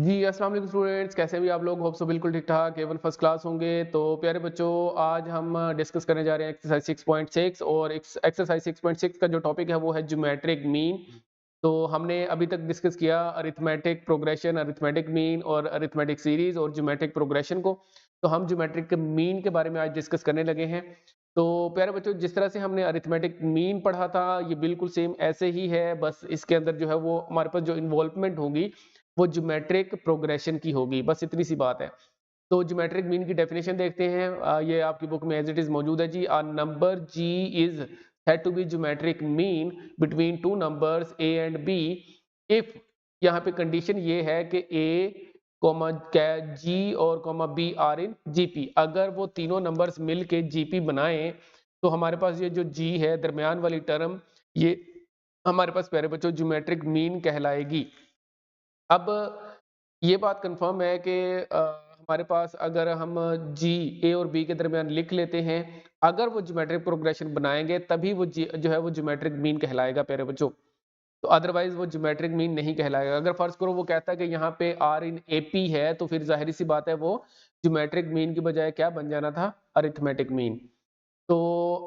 जी, अस्सलाम वालेकुम स्टूडेंट्स, कैसे हैं भी आप लोग? होप सो बिल्कुल ठीक-ठाक, एवन फर्स्ट क्लास होंगे। तो प्यारे बच्चों, आज हम डिस्कस करने जा रहे हैं एक्सरसाइज 6.6 और एक्सरसाइज 6.6 का जो टॉपिक है वो है ज्योमेट्रिक मीन। तो हमने अभी तक डिस्कस किया अरिथमेटिक प्रोग्रेशन, अरिथमेटिक मीन और अरिथमेटिक सीरीज और ज्योमेट्रिक प्रोग्रेशन को। तो हम ज्योमेट्रिक मीन के बारे में आज डिस्कस करने लगे हैं। तो प्यारे बच्चों, जिस तरह से हमने अरिथमेटिक मीन पढ़ा था, ये बिल्कुल सेम ऐसे ही है, बस इसके अंदर जो है वो हमारे पास जो इन्वॉल्वमेंट होगी वो ज्योमेट्रिक प्रोग्रेशन की होगी, बस इतनी सी बात है। तो ज्योमेट्रिक मीन की डेफिनेशन देखते हैं। ये आपकी बुक में एज इट इज मौजूद है जी। A number G is said to be geometric mean between two numbers a and b if यहाँ पे कंडीशन ये है कि a कॉमा जी और comma B are in GP, अगर वो तीनों नंबर्स मिल के जीपी बनाएं तो हमारे पास ये जो जी है दरमियान वाली टर्म, ये हमारे पास प्यारे बच्चों ज्योमेट्रिक मीन कहलाएगी। अब ये बात कंफर्म है कि हमारे पास अगर हम जी ए और बी के दरमियान लिख लेते हैं, अगर वो ज्योमेट्रिक प्रोग्रेशन बनाएंगे तभी वो जी जो है वो ज्योमेट्रिक मीन कहलाएगा प्यारे बच्चों। तो अदरवाइज वो ज्योमेट्रिक मीन नहीं कहलाएगा। अगर फर्ज करो वो कहता है कि यहाँ पे आर इन एपी है, तो फिर जाहिर सी बात है वो ज्योमेट्रिक मीन की बजाय क्या बन जाना था, अरिथमेटिक मीन। तो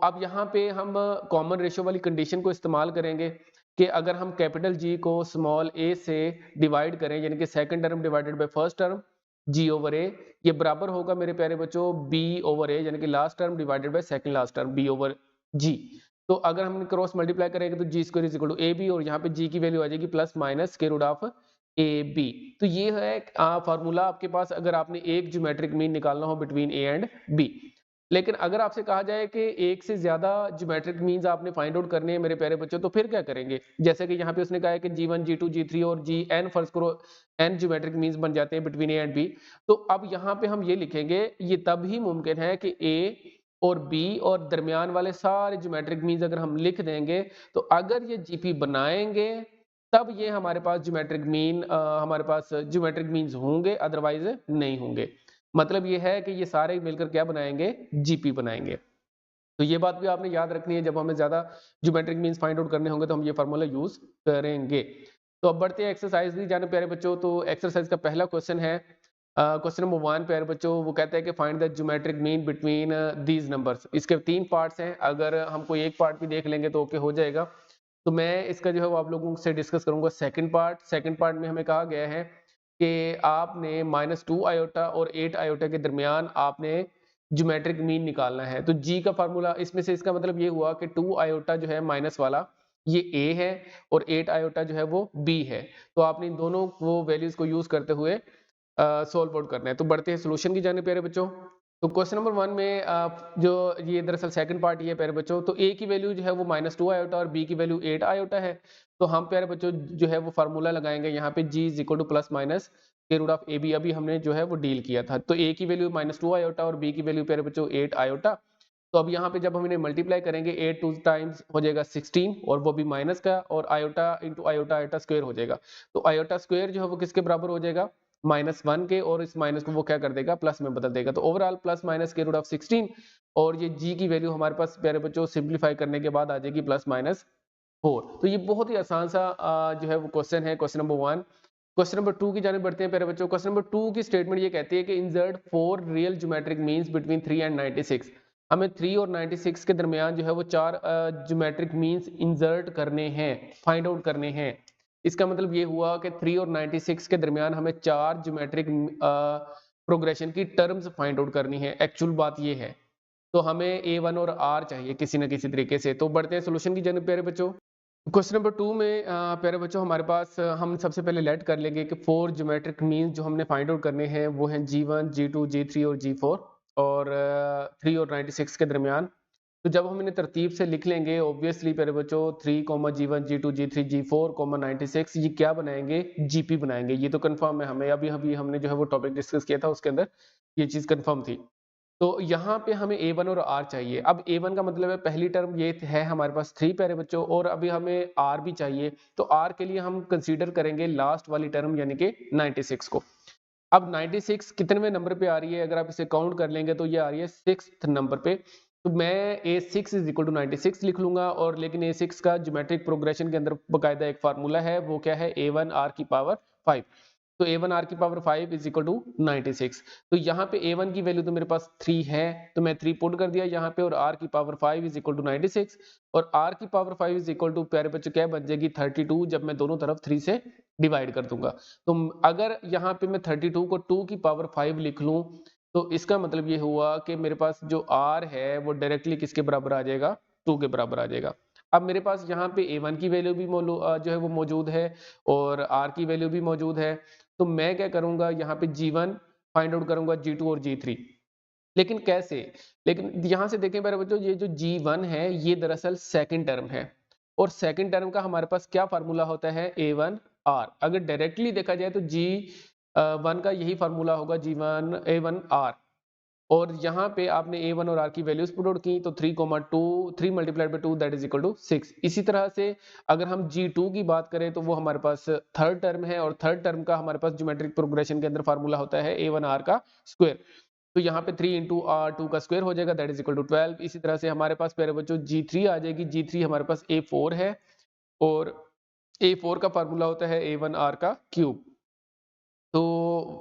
अब यहाँ पे हम कॉमन रेशियो वाली कंडीशन को इस्तेमाल करेंगे कि अगर हम कैपिटल जी को स्मॉल ए से डिवाइड करें, यानी कि second term divided by first term G over A, ये बराबर होगा मेरे प्यारे बच्चों बी ओवर ए, यानी कि last term divided by second last term B over G. तो अगर हम क्रॉस मल्टीप्लाई करेंगे तो G square is equal to A B, और यहाँ पे जी की वैल्यू आ जाएगी plus minus square root of A B. तो ये है फार्मूला आपके पास अगर आपने एक ज्योमेट्रिक मीन निकालना हो बिटवीन ए एंड बी। लेकिन अगर आपसे कहा जाए कि एक से ज्यादा ज्योमेट्रिक मीन्स आपने फाइंड आउट करने हैं मेरे प्यारे बच्चों, तो फिर क्या करेंगे? जैसे कि यहाँ पे उसने कहा है कि G1 G2 G3 और Gn फर्ज करो n ज्योमेट्रिक मीन्स बन जाते हैं बिटवीन ए एंड बी। तो अब यहाँ पे हम ये लिखेंगे, ये तब ही मुमकिन है कि ए और बी और दरमियान वाले सारे ज्योमेट्रिक मीन्स अगर हम लिख देंगे, तो अगर ये जीपी बनाएंगे तब ये हमारे पास ज्योमेट्रिक मीन हमारे पास ज्योमेट्रिक मीन्स होंगे, अदरवाइज नहीं होंगे। मतलब ये है कि ये सारे मिलकर क्या बनाएंगे, जीपी बनाएंगे। तो ये बात भी आपने याद रखनी है, जब हमें ज्यादा ज्योमेट्रिक मीन्स फाइंड आउट करने होंगे तो हम ये फार्मूला यूज करेंगे। तो अब बढ़ते हैं एक्सरसाइज भी जाने प्यारे बच्चों। तो एक्सरसाइज का पहला क्वेश्चन है, क्वेश्चन नंबर 1 प्यारे बच्चों, वो कहता है कि find the geometric mean between these numbers. इसके 3 पार्ट्स हैं, अगर हम कोई एक पार्ट भी देख लेंगे तो ओके हो जाएगा। तो मैं इसका जो है वो आप लोगों से डिस्कस करूंगा सेकंड पार्ट में हमें कहा गया है कि आपने -2 आयोटा और 8 आयोटा के दरमियान आपने ज्योमेट्रिक मीन निकालना है। तो जी का फार्मूला इसमें से, इसका मतलब ये हुआ कि 2 आयोटा जो है माइनस वाला ये ए है और 8 आयोटा जो है वो बी है। तो आपने इन दोनों वो वैल्यूज को यूज करते हुए सोल्व आउट करना है। तो बढ़ते हैं सोल्यूशन की जाने प्यारे बच्चों। तो क्वेश्चन नंबर 1 में जो ये दरअसल सेकंड पार्ट ये है प्यारे बच्चों, तो ए की वैल्यू जो है वो -2 आयोटा और बी की वैल्यू 8 आयोटा है। तो हम प्यारे बच्चों जो है वो फार्मूला लगाएंगे यहाँ पे G is equal to plus minus square root of A B, अभी हमने जो है वो डील किया था। तो ए की वैल्यू -2 आयोटा और बी की वैल्यू प्यारे बच्चों 8 आयोटा। तो अब यहाँ पे जब हम इन्हें मल्टीप्लाई करेंगे 8 टू टाइम्स हो जाएगा 16, और वो भी माइनस का, और iota into iota iota square हो जाएगा। तो आयोटा स्क्वायर जो है वो किसके बराबर हो जाएगा, -1 के, और इस माइनस को वो क्या कर देगा, प्लस में बदल देगा। तो overall plus minus square root of 16, और ये जी की वैल्यू हमारे पास प्यारे बच्चों सिंप्लीफाई करने के बाद आ जाएगी +-4। तो ये बहुत ही आसान सा जो है वो क्वेश्चन है, क्वेश्चन नंबर 1। क्वेश्चन नंबर 2 की जाने बढ़ते हैं प्यारे बच्चों। क्वेश्चन नंबर 2 की स्टेटमेंट ये कहती है कि insert 4 real geometric means between 3 and 96। हमें 3 और 96 के दरमियान जो है वो 4 ज्योमेट्रिक मीन्स इंसर्ट करने हैं, फाइंड आउट करने हैं। इसका मतलब ये हुआ कि 3 और 96 के दरमियान हमें 4 ज्योमेट्रिक प्रोग्रेशन की टर्म्स फाइंड आउट करनी है। एक्चुअल बात ये है। तो हमें A1 और R चाहिए किसी न किसी तरीके से। तो बढ़ते हैं सोल्यूशन की जानिब प्यारे बच्चों। क्वेश्चन नंबर 2 में प्यारे बच्चों हमारे पास हम सबसे पहले लेट कर लेंगे कि 4 ज्योमेट्रिक मीन्स जो हमने फाइंड आउट करने हैं वो हैं G1 G2 G3 और G4, और 3 और 96 के दरमियान। तो जब हम इन्हें तरतीब से लिख लेंगे, ऑब्वियसली प्यारे बच्चों 3, G1 G2 G3 G4, 96 ये क्या बनाएंगे, जीपी बनाएंगे। ये तो कंफर्म है, हमें अभी अभी हमने जो है वो टॉपिक डिस्कस किया था उसके अंदर ये चीज कंफर्म थी। तो यहाँ पे हमें A1 और R चाहिए। अब A1 का मतलब है पहली टर्म ये है हमारे पास 3 प्यारे बच्चों, और अभी हमें R भी चाहिए। तो R के लिए हम कंसीडर करेंगे लास्ट वाली टर्म यानी कि 96 को। अब 96 कितने नंबर पे आ रही है, अगर आप इसे काउंट कर लेंगे तो ये आ रही है 6th नंबर पे। तो मैं A6 इज इक्वल टू 96 लिख लूंगा, और लेकिन A6 का ज्योमेट्रिक प्रोग्रेशन के अंदर बकायदा एक फार्मूला है, वो क्या है, A1 R की पावर 5। तो a1 r की पावर 5 इज इक्वल टू 96। तो यहाँ पे a1 की वैल्यू तो मेरे पास 3 है, तो मैं 3 पुट कर दिया यहाँ पे, और r की पावर 5 इज इक्वल टू 96, और r की पावर 5 इज इक्वल टू प्यारे बच्चों क्या बन जाएगी 32, जब मैं दोनों तरफ 3 से डिवाइड कर दूंगा। तो अगर यहाँ पे मैं 32 को 2 की पावर 5 लिख लूँ, तो इसका मतलब ये हुआ कि मेरे पास जो r है वो डायरेक्टली किसके बराबर आ जाएगा, 2 के बराबर आ जाएगा। अब मेरे पास यहाँ पे a1 की वैल्यू भी जो है वो मौजूद है, और r की वैल्यू भी मौजूद है। तो मैं क्या करूंगा, यहाँ पे G1 फाइंड आउट करूंगा, G2 और G3। लेकिन कैसे? लेकिन यहाँ से देखें मेरे बच्चों, ये जो G1 है ये दरअसल सेकंड टर्म है, और सेकंड टर्म का हमारे पास क्या फार्मूला होता है, A1 R। अगर डायरेक्टली देखा जाए तो G1 का यही फार्मूला होगा, G1 A1 R। और यहाँ पे आपने a1 और r की वैल्यूज पुट आउट की, तो 3,2 3 multiplied by 2 that is equal to 6। इसी तरह से अगर हम G2 की बात करें तो वो हमारे पास थर्ड टर्म है, और थर्ड टर्म का हमारे पास ज्योमेट्रिक प्रोग्रेशन के अंदर फार्मूला होता है a1 r का स्क्वायर। तो यहाँ पे 3 इंटू r2 का स्क्वायर हो जाएगा, दैट इज इक्वल टू 12। इसी तरह से हमारे पास प्यारे बच्चों G3 आ जाएगी। G3 हमारे पास a4 है, और a4 का फार्मूला होता है a1 r का क्यूब। तो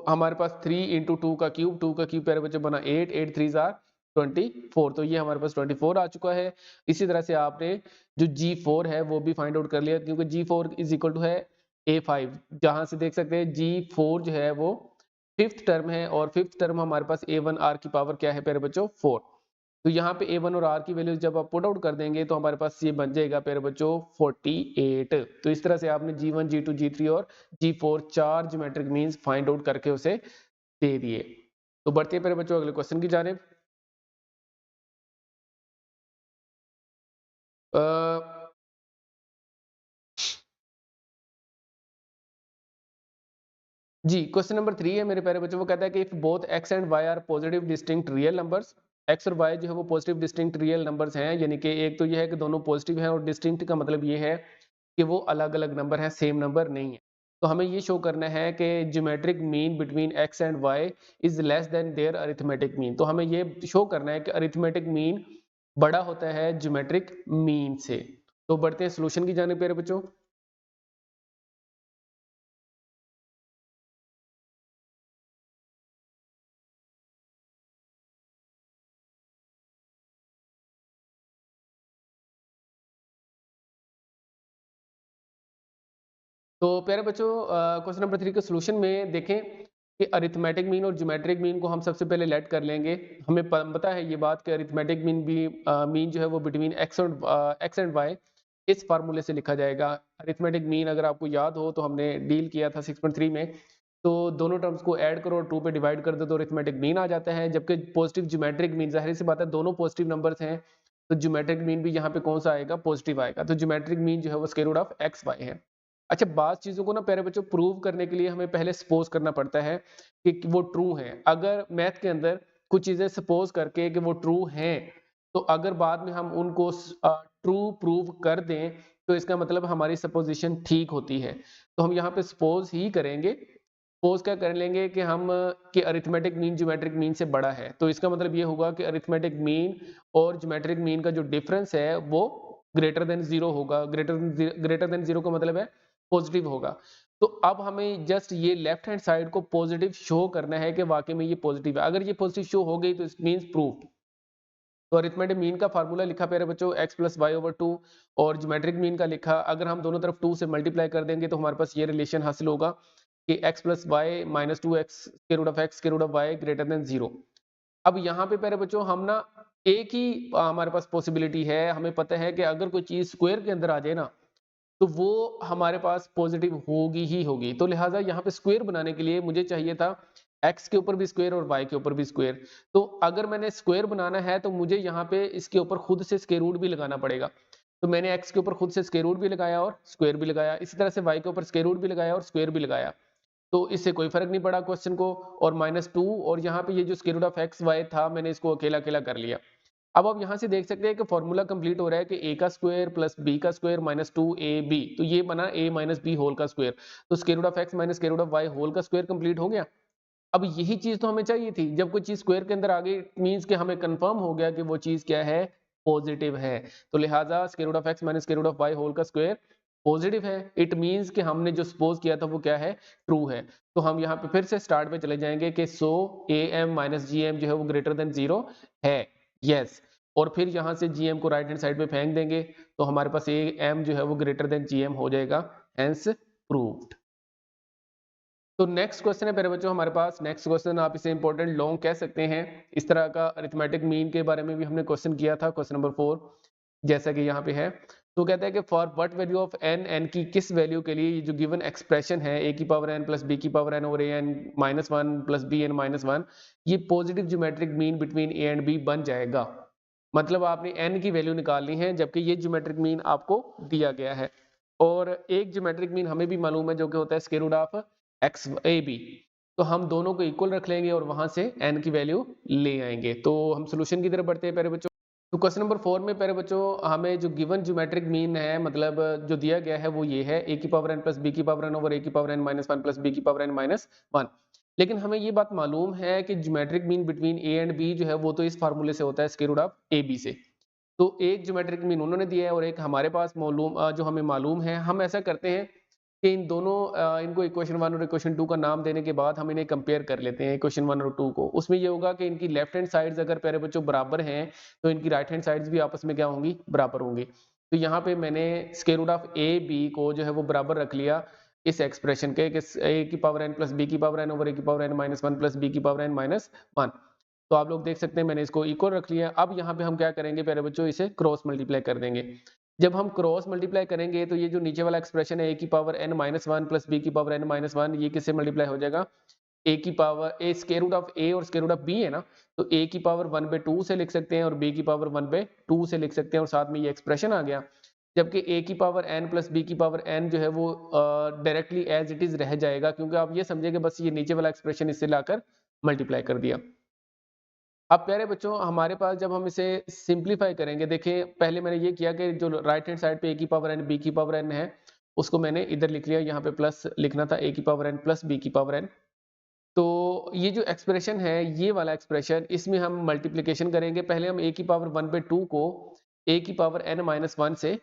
हमारे पास 3 इंटू 2 का क्यूब, 2 का क्यूब प्यारे बच्चे बना 8, 8 3 जार 24। तो ये हमारे पास 24 आ चुका है। इसी तरह से आपने जो G4 है वो भी फाइंड आउट कर लिया, क्योंकि G4 इज इक्वल टू है A5, जहां से देख सकते हैं G4 जो है वो फिफ्थ टर्म है, और फिफ्थ टर्म हमारे पास A1 R की पावर क्या है प्यारे बच्चों, 4। तो यहाँ पे A1 और R की वैल्यू जब आप पुट आउट कर देंगे तो हमारे पास ये बन जाएगा प्यारे बच्चों 48। तो इस तरह से आपने G1 G2 G3 और G4 चार ज्योमेट्रिक मीन्स फाइंड आउट करके उसे दे दिए। तो बढ़ते हैं प्यारे बच्चों अगले क्वेश्चन की जानिब। जी क्वेश्चन नंबर 3 है मेरे प्यारे बच्चों, वो कहता है कि if both x and y are positive distinct real numbers, x और y जो है वो पॉजिटिव डिस्टिंक्ट रियल नंबर्स हैं, यानी कि एक तो ये है कि दोनों पॉजिटिव हैं, और डिस्टिंक्ट का मतलब ये है कि वो अलग अलग नंबर हैं, सेम नंबर नहीं है। तो हमें ये शो करना है कि geometric mean between x and y is less than their arithmetic mean. तो हमें ये शो करना है कि अरिथमेटिक मीन बड़ा होता है ज्योमेट्रिक मीन से। तो बढ़ते हैं सोल्यूशन की जानिब प्यारे बच्चों। तो प्यारे बच्चों क्वेश्चन नंबर 3 के सोल्यूशन में देखें कि अरिथमेटिक मीन और ज्योमेट्रिक मीन को हम सबसे पहले लेट कर लेंगे। हमें पता है ये बात कि अरिथमेटिक मीन भी मीन जो है वो बिटवीन एक्स एंड वाई इस फार्मूले से लिखा जाएगा। अरिथमेटिक मीन अगर आपको याद हो तो हमने डील किया था 6.3 में, तो दोनों टर्म्स को ऐड करो और 2 पे डिवाइड कर दो तो अरिथमेटिक मीन आ जाता है। जबकि पॉजिटिव ज्योमेट्रिक मीन, जाहिर सी बात है दोनों पॉजिटिव नंबर्स हैं, तो ज्योमेट्रिक मीन भी यहाँ पे कौन सा आएगा, पॉजिटिव आएगा। तो ज्योमेट्रिक मीन जो है वो square root of x y है। अच्छा, बात चीजों को ना प्यारे बच्चों प्रूव करने के लिए हमें पहले सपोज करना पड़ता है कि वो ट्रू है। अगर मैथ के अंदर कुछ चीजें सपोज करके कि वो ट्रू हैं, तो अगर बाद में हम उनको ट्रू प्रूव कर दें तो इसका मतलब हमारी सपोजिशन ठीक होती है। तो हम यहाँ पे सपोज ही करेंगे। सपोज क्या कर लेंगे कि हम कि अरिथमेटिक मीन ज्योमेट्रिक मीन से बड़ा है, तो इसका मतलब ये होगा कि अरिथमेटिक मीन और ज्योमेट्रिक मीन का जो डिफरेंस है वो ग्रेटर देन जीरो होगा। ग्रेटर देन जीरो का मतलब है पॉजिटिव होगा। तो अब हमें जस्ट ये लेफ्ट हैंड साइड को पॉजिटिव शो करना है कि वाकई में ये पॉजिटिव है। अगर ये पॉजिटिव शो हो गई तो इट मींस प्रूफ। तो अरिथमेटिक मीन का फार्मूला लिखा प्यारे बच्चों x प्लस वाई ओवर 2, और ज्योमेट्रिक मीन का लिखा, अगर हम दोनों तरफ 2 से मल्टीप्लाई कर देंगे तो हमारे पास ये रिलेशन हासिल होगा कि x plus Y minus 2x के रूट ऑफ x के root of y greater than 0। अब यहाँ पे प्यारे बच्चों हम ना एक ही हमारे पास पॉसिबिलिटी है, हमें पता है कि अगर कोई चीज स्क्वायर के अंदर आ जाए ना तो वो हमारे पास पॉजिटिव होगी ही होगी। तो लिहाजा यहाँ पे स्क्वायर बनाने के लिए मुझे चाहिए था x के ऊपर भी स्क्वायर और y के ऊपर भी स्क्वायर। तो अगर मैंने स्क्वायर बनाना है तो मुझे यहाँ पे इसके ऊपर खुद से स्क्वायर रूट भी लगाना पड़ेगा। तो मैंने x के ऊपर खुद से स्क्वायर रूट भी लगाया और स्क्वायर भी लगाया, इसी तरह से y के ऊपर स्क्वायर रूट भी लगाया और स्क्वायर भी लगाया। तो इससे कोई फर्क नहीं पड़ा क्वेश्चन को। और -2, और यहाँ पे ये जो square root of x y था मैंने इसको अकेला अकेला कर लिया। अब आप यहाँ से देख सकते हैं कि फॉर्मूला कंप्लीट हो रहा है कि a का स्क्वायर प्लस b का स्क्वायर माइनस 2ab, तो ये बना a माइनस बी होल का स्क्वायर। तो square root of x minus square root of y whole का स्क्वायर कंप्लीट हो गया। अब यही चीज तो हमें चाहिए थी, जब कोई चीज स्क्वायर के अंदर आ गई मींस कि हमें कंफर्म हो गया कि वो चीज क्या है, पॉजिटिव है। तो लिहाजा square root of x minus square root of y whole का स्क्वायर पॉजिटिव है, इट मीन्स कि हमने जो सपोज किया था वो क्या है, ट्रू है। तो हम यहाँ पे फिर से स्टार्ट पे चले जाएंगे कि सो am माइनस gm जो है वो ग्रेटर देन 0 है, यस। और फिर यहाँ से gm को राइट हैंड साइड पे फेंक देंगे तो हमारे पास am जो है वो ग्रेटर देन gm हो जाएगा, हेंस प्रूव्ड। तो नेक्स्ट क्वेश्चन है मेरे बच्चों हमारे पास, नेक्स्ट क्वेश्चन आप इसे इंपॉर्टेंट लॉन्ग कह सकते हैं। इस तरह का अरिथमेटिक मीन के बारे में भी हमने क्वेश्चन किया था, क्वेश्चन नंबर 4 जैसा कि यहाँ पे है। तो कहता है कि for what value of n, n की किस वैल्यू के लिए ये जो गिवन एक्सप्रेशन है a की पावर n प्लस b की पावर n और an minus one plus B N minus one, ये positive geometric mean between a and b बन जाएगा। मतलब आपने n की वैल्यू निकालनी है जबकि ये ज्योमेट्रिक मीन आपको दिया गया है। और एक ज्योमेट्रिक मीन हमें भी मालूम है जो कि होता है square root of x a B. तो हम दोनों को इक्वल रख लेंगे और वहां से n की वैल्यू ले आएंगे। तो हम सोल्यूशन की तरफ बढ़ते हैं प्यारे बच्चों। तो क्वेश्चन नंबर 4 में प्यारे बच्चों हमें जो गिवन ज्योमेट्रिक मीन है, मतलब जो दिया गया है वो ये है a की पावर n प्लस बी की पावर n ओवर a की power n minus one plus b की पावर n माइनस वन। लेकिन हमें ये बात मालूम है कि geometric mean between a and b जो है वो तो इस फार्मूले से होता है square root of A b से। तो एक ज्योमेट्रिक मीन उन्होंने दिया है और एक हमारे पास मालूम जो हमें मालूम है। हम ऐसा करते हैं कि इन दोनों इनको इक्वेशन 1 और इक्वेशन 2 का नाम देने के बाद हम इन्हें कंपेयर कर लेते हैं इक्वेशन 1 और 2 को। उसमें ये होगा कि इनकी लेफ्ट हैंड साइड्स अगर प्यारे बच्चों बराबर हैं तो इनकी राइट हैंड साइड्स भी आपस में क्या होंगी, बराबर होंगी। तो यहाँ पे मैंने square root of A b को जो है वो बराबर रख लिया इस एक्सप्रेशन के, a की पावर n प्लस बी की पावर n ओवर a की power n minus one plus b की पावर n माइनस वन। तो आप लोग देख सकते हैं मैंने इसको इक्वल रख लिया। अब यहाँ पे हम क्या करेंगे प्यारे बच्चों, इसे क्रॉस मल्टीप्लाई कर देंगे। जब हम क्रॉस मल्टीप्लाई करेंगे तो ये जो नीचे वाला एक्सप्रेशन है a की power n minus one plus b की पावर n माइनस वन, ये किससे मल्टीप्लाई हो जाएगा, a की power a square root of a और स्क्वायर रूट ऑफ b है ना, तो a की पावर 1/2 से लिख सकते हैं और b की पावर 1/2 से लिख सकते हैं और साथ में ये एक्सप्रेशन आ गया। जबकि a की पावर n प्लस b की पावर n जो है वो डायरेक्टली एज इट इज रह जाएगा, क्योंकि आप ये समझिए कि बस ये नीचे वाला एक्सप्रेशन इससे लाकर मल्टीप्लाई कर दिया। अब प्यारे बच्चों हमारे पास जब हम इसे सिंप्लीफाई करेंगे, देखें पहले मैंने ये किया कि जो राइट हैंड साइड पे a की पावर n b की पावर n है उसको मैंने इधर लिख लिया, यहाँ पे प्लस लिखना था a की पावर n प्लस b की पावर n। तो ये जो एक्सप्रेशन है ये वाला एक्सप्रेशन, इसमें हम मल्टीप्लिकेशन करेंगे। पहले हम a की पावर 1/2 को a की पावर n माइनस वन से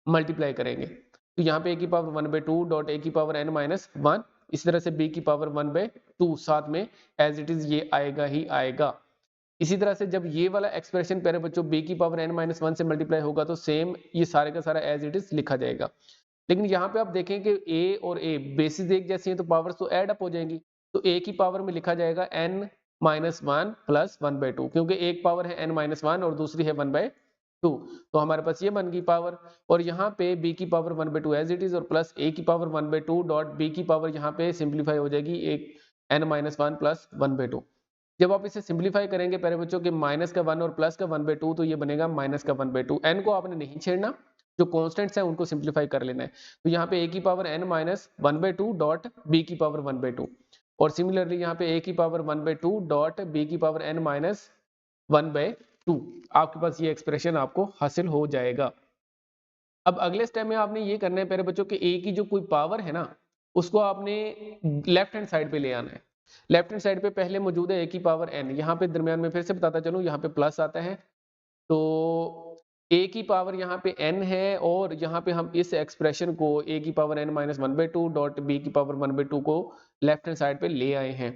मल्टीप्लाई करेंगे। तो यहाँ पे a की पावर 1/2 डॉट a की पावर n माइनस वन, इस तरह से b की पावर 1/2 साथ में एज इट इज ये आएगा ही आएगा। इसी तरह से जब ये वाला एक्सप्रेशन प्यारे बच्चों b की पावर n माइनस वन से मल्टीप्लाई होगा तो सेम ये सारे का सारा एज इट इज लिखा जाएगा। लेकिन यहाँ पे आप देखें कि a और a बेसिस एक जैसी हैं तो पावर्स तो ऐड अप हो जाएंगी। तो a की पावर में लिखा जाएगा n माइनस वन प्लस 1/2, क्योंकि एक पावर है n माइनस वन और दूसरी है 1/2, तो हमारे पास ये बन गई पावर। और यहाँ पे b की पावर 1/2 एज इट इज और प्लस a की पावर 1/2 डॉट b की पावर यहाँ पे सिंप्लीफाई हो जाएगी एक n माइनस वन प्लस 1/2। जब आप इसे सिंप्लीफाई करेंगे प्यारे बच्चों के माइनस का 1 और प्लस का 1/2 तो ये बनेगा माइनस का 1/2। n को आपने नहीं छेड़ना, जो कॉन्स्टेंट्स हैं उनको सिंप्लीफाई कर लेना है। तो यहाँ पे a की power n minus 1/2 dot b की पावर 1/2 और सिमिलरली यहाँ पे a की पावर 1/2 डॉट b की पावर n माइनस 1/2, आपके पास ये एक्सप्रेशन आपको हासिल हो जाएगा। अब अगले स्टेप में आपने ये करना है प्यारे बच्चों कि a की जो कोई पावर है ना उसको आपने लेफ्ट हैंड साइड पे ले आना है। लेफ्ट हैंड साइड पे पहले मौजूद है a की पावर n, यहाँ पे दरमियान में फिर से बताता चलूं यहाँ पे प्लस आता है। तो a की पावर यहाँ पे n है और यहाँ पे हम इस एक्सप्रेशन को a की power n minus 1/2 dot b की पावर 1/2 को लेफ्ट हैंड साइड पे ले आए हैं।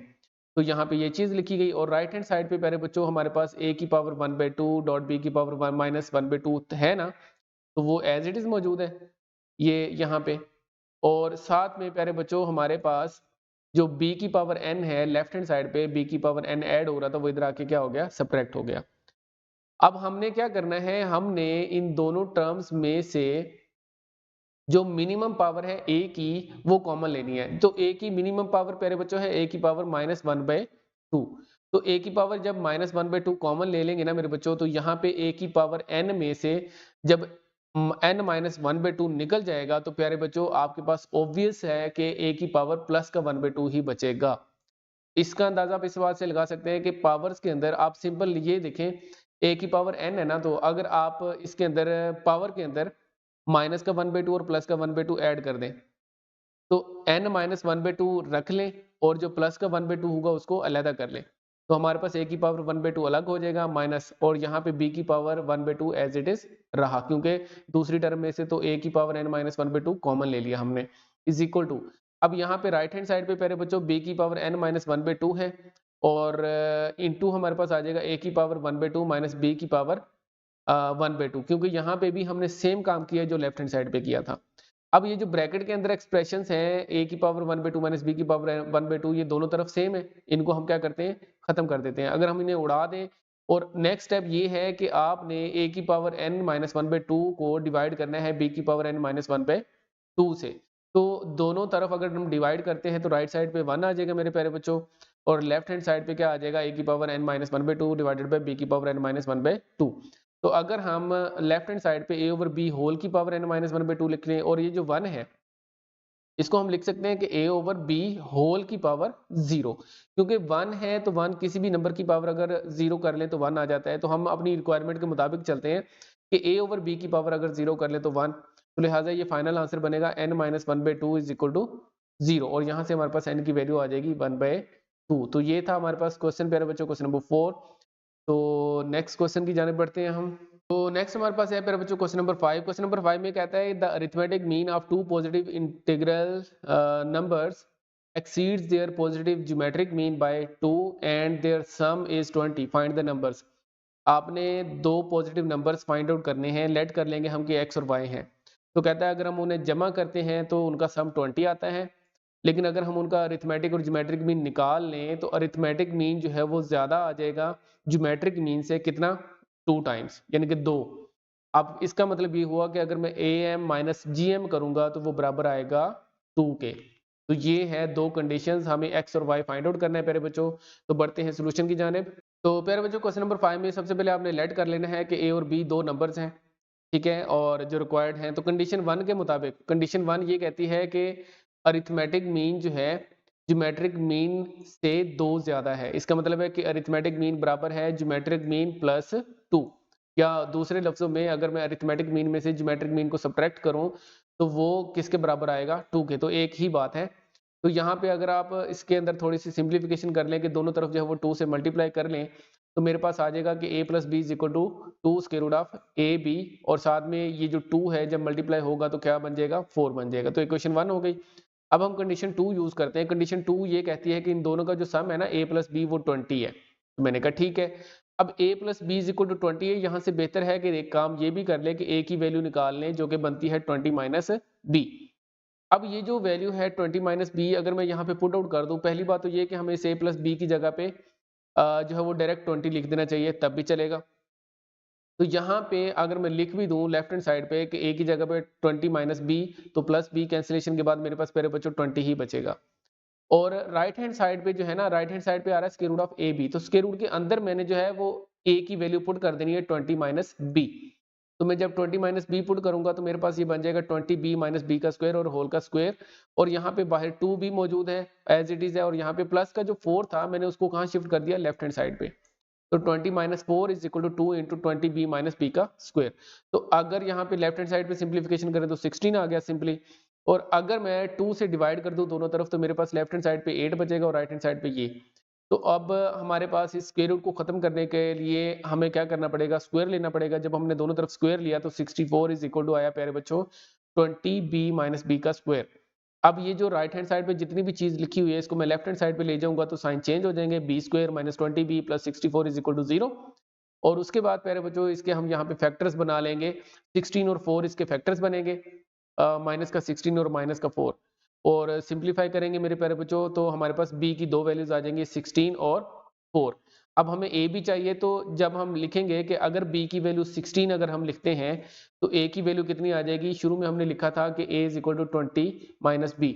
तो यहाँ पे ये चीज लिखी गई और राइट हैंड साइड पे प्यारे बच्चों हमारे पास a की पावर 1/2 डॉट b की पावर 1 माइनस 1/2 है ना, तो वो एज इट इज मौजूद है ये यहाँ पे। और साथ में प्यारे बच्चों हमारे पास जो b की पावर n है लेफ्ट हैंड साइड पे b की पावर n ऐड हो रहा था वो इधर आके क्या हो गया, सब्ट्रैक्ट हो गया। अब हमने क्या करना है, हमने इन दोनों टर्म्स में से जो मिनिमम पावर है a की वो कॉमन लेनी है। तो a की मिनिमम पावर प्यारे बच्चों है a की पावर माइनस 1/2। तो a की पावर जब माइनस 1/2 कॉमन ले लेंगे ना मेरे बच्चों, तो यहाँ पे a की पावर n में से जब n माइनस 1/2 निकल जाएगा तो प्यारे बच्चों आपके पास ऑब्वियस है कि a की पावर प्लस का 1/2 ही बचेगा। इसका अंदाजा आप इस बात से लगा सकते हैं कि पावर्स के अंदर आप सिंपल ये देखें a की पावर n है ना, तो अगर आप इसके अंदर पावर के अंदर माइनस का 1/2 और प्लस का 1/2 ऐड कर दें तो n माइनस 1/2 रख लें और जो प्लस का 1/2 होगा उसको अलहदा कर लें। तो हमारे पास a की पावर 1/2 अलग हो जाएगा माइनस, और यहाँ पे b की पावर 1/2 एज इट इज रहा, क्योंकि दूसरी टर्म में से तो a की पावर n माइनस 1/2 कॉमन ले लिया हमने, इज इक्वल टू, अब यहाँ पे राइट हैंड साइड पे प्यारे बच्चों b की पावर n माइनस 1/2 है, और इनटू हमारे पास आ जाएगा a की पावर 1/2 माइनस b की पावर 1/2, क्योंकि यहाँ पे भी हमने सेम काम किया जो लेफ्ट हैंड साइड पे किया था। अब ये जो ब्रैकेट के अंदर एक्सप्रेशंस हैं a की पावर 1/2 माइनस b की पावर 1/2, ये दोनों तरफ सेम है, इनको हम क्या करते हैं, खत्म कर देते हैं। अगर हम इन्हें उड़ा दें, और नेक्स्ट स्टेप ये है कि आपने a की पावर n माइनस 1/2 को डिवाइड करना है b की पावर n माइनस 1/2 से, तो दोनों तरफ अगर हम डिवाइड करते हैं तो राइट साइड पे 1 आ जाएगा मेरे प्यारे बच्चों, और लेफ्ट हैंड साइड पे क्या आ जाएगा, a की power n minus 1/2 divided by b की पावर n माइनस 1/2। तो अगर हम लेफ्ट हैंड साइड पे a ओवर b होल की पावर n माइनस 1/2 लिख लें, और ये जो 1 है इसको हम लिख सकते हैं कि a ओवर b होल की पावर 0, क्योंकि 1 है तो 1 किसी भी नंबर की पावर अगर 0 कर लें तो 1 आ जाता है, तो हम अपनी रिक्वायरमेंट के मुताबिक चलते हैं कि a ओवर b की पावर अगर 0 कर लें तो 1, तो लिहाजा ये फाइनल आंसर बनेगा n minus 1/2 is equal to 0, और यहाँ से हमारे पास n की वैल्यू आ जाएगी 1/2। तो ये था हमारे पास क्वेश्चन प्यारे बच्चों, क्वेश्चन नंबर 4। तो नेक्स्ट क्वेश्चन की जाने बढ़ते हैं हम। तो नेक्स्ट हमारे पास है प्यारे बच्चों क्वेश्चन नंबर 5। क्वेश्चन नंबर 5 में कहता है the arithmetic mean of two positive integral numbers exceeds their positive geometric mean by 2 and their sum is 20, find the numbers। आपने दो पॉजिटिव नंबर्स फाइंड आउट करने हैं, लेट कर लेंगे हम कि x और y हैं, तो कहता है अगर हम उन्हें जमा करते हैं तो उनका सम 20 आता है, लेकिन अगर हम उनका अरिथमेटिक और ज्योमेट्रिक मीन निकाल लें तो अरिथमेटिक मीन जो है वो ज़्यादा आ जाएगा ज्योमेट्रिक मीन से, कितना, 2 टाइम्स, यानी कि 2। अब इसका मतलब ये हुआ कि अगर मैं am माइनस gm करूंगा तो वो बराबर आएगा 2 के। तो ये है दो कंडीशंस, हमें x और y फाइंड आउट करना है प्यारे बच्चों। तो बढ़ते हैं सोल्यूशन की जानिब। तो प्यारे बच्चों क्वेश्चन नंबर 5 में सबसे पहले आपने लेट कर लेना है कि a और b दो नंबर्स हैं, ठीक है, और जो रिक्वायर्ड हैं। तो कंडीशन 1 के मुताबिक, कंडीशन 1 ये कहती है कि अरिथमेटिक मीन जो है ज्योमेट्रिक मीन से 2 ज्यादा है। इसका मतलब है कि अरिथमेटिक मीन बराबर है ज्योमेट्रिक मीन प्लस 2, या दूसरे लफ्जों में अगर मैं अरिथमेटिक मीन में से ज्योमेट्रिक मीन को सब्ट्रैक्ट करूं तो वो किसके बराबर आएगा, 2 के। तो एक ही बात है। तो यहाँ पे अगर आप इसके अंदर थोड़ी सी सिंप्लीफिकेशन कर लें कि दोनों तरफ जो है वो 2 से मल्टीप्लाई कर लें, तो मेरे पास आ जाएगा कि a plus b is equal to 2 square root of A B, और साथ में ये जो 2 है जब मल्टीप्लाई होगा तो क्या बन जाएगा, 4 बन जाएगा। तो इक्वेशन 1 हो गई। अब हम कंडीशन 2 यूज करते हैं। कंडीशन 2 ये कहती है कि इन दोनों का जो सम है ना a प्लस बी वो 20 है। तो मैंने कहा ठीक है, अब a plus b is equal to 20 है, यहाँ से बेहतर है कि एक काम ये भी कर ले कि a की वैल्यू निकाल लें जो कि बनती है 20 माइनस बी। अब ये जो वैल्यू है 20 माइनस बी अगर मैं यहाँ पे पुट आउट कर दूं, पहली बात तो ये कि हमें इस a प्लस बी की जगह पे जो है वो डायरेक्ट 20 लिख देना चाहिए, तब भी चलेगा। तो यहाँ पे अगर मैं लिख भी दूं लेफ्ट हैंड साइड पे कि a की जगह पे 20 माइनस बी, तो प्लस बी कैंसिलेशन के बाद मेरे पास मेरे बच्चों 20 ही बचेगा। और राइट हैंड साइड पे जो है ना, राइट हैंड साइड पे आ रहा है square root of A B, तो स्क्वायर रूट के अंदर मैंने जो है वो a की वैल्यू पुट कर देनी है 20 माइनस बी। तो मैं जब 20 माइनस बी पुट करूंगा तो मेरे पास ये बन जाएगा 20 बी माइनस बी का स्क्वायर और होल का स्क्वायर, और यहाँ पे बाहर 2 भी मौजूद है एज इट इज है, और यहाँ पे प्लस का जो 4 था मैंने उसको कहाँ शिफ्ट कर दिया, लेफ्ट हैंड साइड पे। तो 20 minus 4 is equal to 2 into 20 b minus b का स्क्वायर। तो अगर यहाँ पे लेफ्ट हैंड साइड पे सिंप्लीफिकेशन करें तो 16 आ गया सिंपली, और अगर मैं 2 से डिवाइड कर दूं दोनों तरफ तो मेरे पास लेफ्ट हैंड साइड पे 8 बचेगा और राइट हैंड साइड पे ये। तो अब हमारे पास इस स्क्वायर रूट को खत्म करने के लिए हमें क्या करना पड़ेगा, स्क्वायर लेना पड़ेगा। जब हमने दोनों तरफ स्क्वायर लिया तो 64 इज इक्वल टू आया प्यारे बच्चों 20 बी माइनस बी का स्क्वायर। अब ये जो राइट हैंड साइड पे जितनी भी चीज लिखी हुई है इसको मैं लेफ्ट हैंड साइड पे ले जाऊंगा तो साइन चेंज हो जाएंगे, b square minus 20 b plus 64 is equal to 0। और उसके बाद प्यारे बच्चों इसके हम यहाँ पे फैक्टर्स बना लेंगे, 16 और 4 इसके फैक्टर्स बनेंगे, माइनस का 16 और माइनस का 4, और सिंप्लीफाई करेंगे मेरे प्यारे बच्चों तो हमारे पास b की दो वैल्यूज आ जाएंगी 16 और 4। अब हमें a भी चाहिए, तो जब हम लिखेंगे कि अगर b की वैल्यू 16 अगर हम लिखते हैं तो a की वैल्यू कितनी आ जाएगी, शुरू में हमने लिखा था कि a is equal to 20 minus b,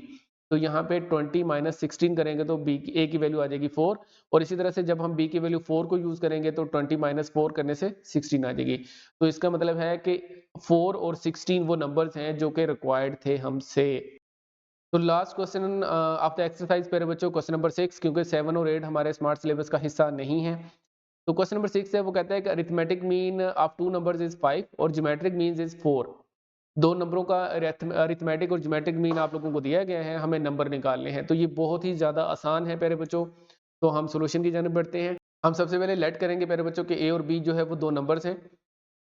तो यहाँ पे 20 माइनस 16 करेंगे तो a की वैल्यू आ जाएगी 4, और इसी तरह से जब हम b की वैल्यू 4 को यूज करेंगे तो 20 माइनस 4 करने से 16 आ जाएगी। तो इसका मतलब है कि 4 और 16 वो नंबर्स हैं जो कि रिक्वायर्ड थे हमसे। तो last question of the exercise प्यारे बच्चों क्वेश्चन नंबर 6, क्योंकि 7 और 8 हमारे स्मार्ट सिलेबस का हिस्सा नहीं है। तो क्वेश्चन नंबर 6 है वो कहता है कि arithmetic mean of two numbers is 5 और ज्योमेट्रिक मीन इज 4। दो नंबरों का अरिथमेटिक और ज्योमेट्रिक मीन आप लोगों को दिया गया है, हमें नंबर निकालने हैं। तो ये बहुत ही ज़्यादा आसान है प्यारे बच्चों, तो हम सोल्यूशन की जानिब बढ़ते हैं। हम सबसे पहले लेट करेंगे प्यारे बच्चों के a और b जो है वो दो नंबर्स हैं।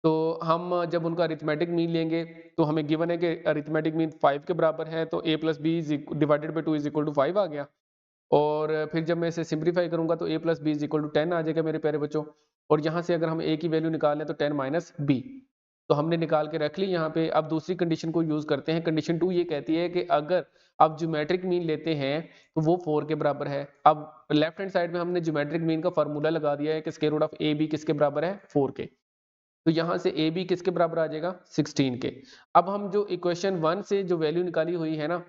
तो हम जब उनका अरिथमेटिक मीन लेंगे तो हमें गिवन है कि अरिथमेटिक मीन 5 के बराबर है, तो a plus b divided by 2 is equal to 5 आ गया। और फिर जब मैं इसे सिंप्लीफाई करूंगा तो a plus b is equal to 10 आ जाएगा मेरे प्यारे बच्चों। और यहाँ से अगर हम a की वैल्यू निकालें तो 10 माइनस बी, तो हमने निकाल के रख ली यहाँ पे। अब दूसरी कंडीशन को यूज करते हैं। कंडीशन 2 ये कहती है कि अगर आप ज्योमेट्रिक मीन लेते हैं तो वो 4 के बराबर है। अब लेफ्ट हैंड साइड में हमने ज्योमेट्रिक मीन का फार्मूला लगा दिया है कि square root of A b किसके बराबर है, 4 के। तो यहाँ से ए बी किसके बराबर आ जाएगा, 16 के। अब हम जो इक्वेशन 1 से जो वैल्यू निकाली हुई है ना,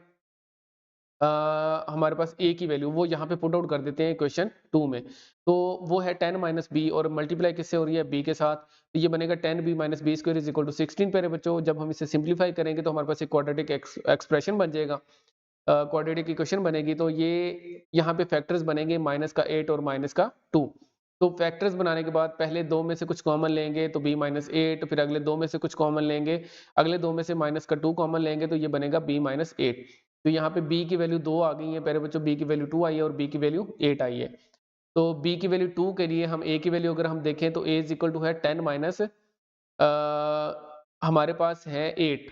हमारे पास a की वैल्यू वो यहाँ पे पुट आउट कर देते हैं क्वेश्चन 2 में। तो वो है 10 माइनस बी और मल्टीप्लाई किससे हो रही है, b के साथ। तो ये बनेगा 10 b minus b square is equal to 16 प्यारे बच्चों। जब हम इसे सिंप्लीफाई करेंगे तो हमारे पास एक क्वाड्रेटिक एक्सप्रेशन बन जाएगा, क्वाड्रेटिक इक्वेशन बनेगी। तो ये यहाँ पे फैक्टर्स बनेंगे माइनस का 8 और माइनस का 2। तो फैक्टर्स बनाने के बाद पहले दो में से कुछ कॉमन लेंगे तो b माइनस 8, फिर अगले दो में से कुछ कॉमन लेंगे, अगले दो में से माइनस का 2 कॉमन लेंगे तो ये बनेगा b माइनस 8। तो यहाँ पे b की वैल्यू 2 आ गई है प्यारे बच्चों, b की वैल्यू 2 आई है और b की वैल्यू 8 आई है। तो b की वैल्यू 2 के लिए हम a की वैल्यू अगर हम देखें तो a इज इक्वल टू है 10 माइनस हमारे पास है 8।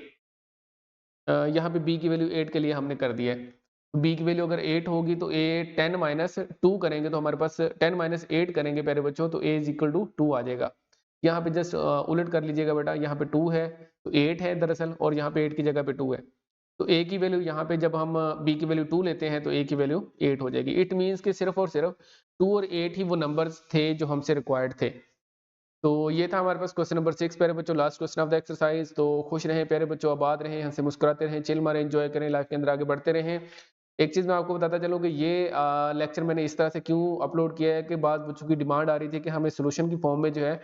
यहाँ पे b की वैल्यू 8 के लिए हमने कर दिया है। तो b की वैल्यू अगर 8 होगी तो a 10 माइनस 2 करेंगे तो हमारे पास 10 माइनस 8 करेंगे प्यारे बच्चों तो a इज इक्वल टू 2 आ जाएगा। यहाँ पे जस्ट उलट कर लीजिएगा बेटा, यहाँ पे 2 है तो 8 है दरअसल, और यहाँ पे 8 की जगह पे 2 है। तो a की वैल्यू यहाँ पे जब हम b की वैल्यू 2 लेते हैं तो a की वैल्यू 8 हो जाएगी। इट मीन्स कि सिर्फ और सिर्फ 2 और 8 ही वो नंबर्स थे जो हमसे रिक्वायर्ड थे। तो ये था हमारे पास क्वेश्चन नंबर 6 प्यारे बच्चों, last question of the exercise. तो खुश रहें प्यारे बच्चों, आबाद रहें, हंसे मुस्कुराते रहें, चिल मारें, एंजॉय करें, लाइफ के अंदर आगे बढ़ते रहें। एक चीज़ मैं आपको बताता चलूँ कि ये लेक्चर मैंने इस तरह से क्यों अपलोड किया है कि बाद बच्चों की डिमांड आ रही थी कि हमें सोल्यूशन की फॉर्म में जो है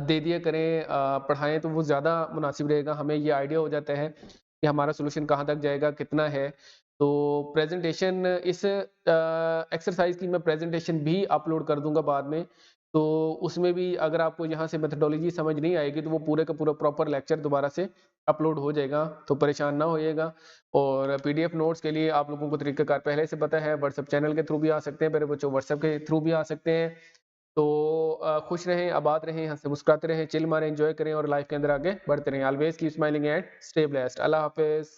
दे दिया करें, पढ़ाएं तो वो ज़्यादा मुनासिब रहेगा। हमें ये आइडिया हो जाता है कि हमारा सोल्यूशन कहाँ तक जाएगा, कितना है। तो प्रेजेंटेशन इस एक्सरसाइज की मैं प्रेजेंटेशन भी अपलोड कर दूंगा बाद में। तो उसमें भी अगर आपको यहाँ से मेथडोलॉजी समझ नहीं आएगी तो वो पूरे का पूरा प्रॉपर लेक्चर दोबारा से अपलोड हो जाएगा, तो परेशान ना होइएगा। और पीडीएफ नोट्स के लिए आप लोगों को तरीकाकार पहले से पता है, व्हाट्सएप चैनल के थ्रू भी आ सकते हैं मेरे बच्चों, व्हाट्सएप के थ्रू भी आ सकते हैं। तो खुश रहें, आबाद रहें, हंसते मुस्कुराते रहें, चिल मारें, एंजॉय करें और लाइफ के अंदर आगे बढ़ते रहें। Always keep smiling and stay blessed. अल्लाह हाफिज़।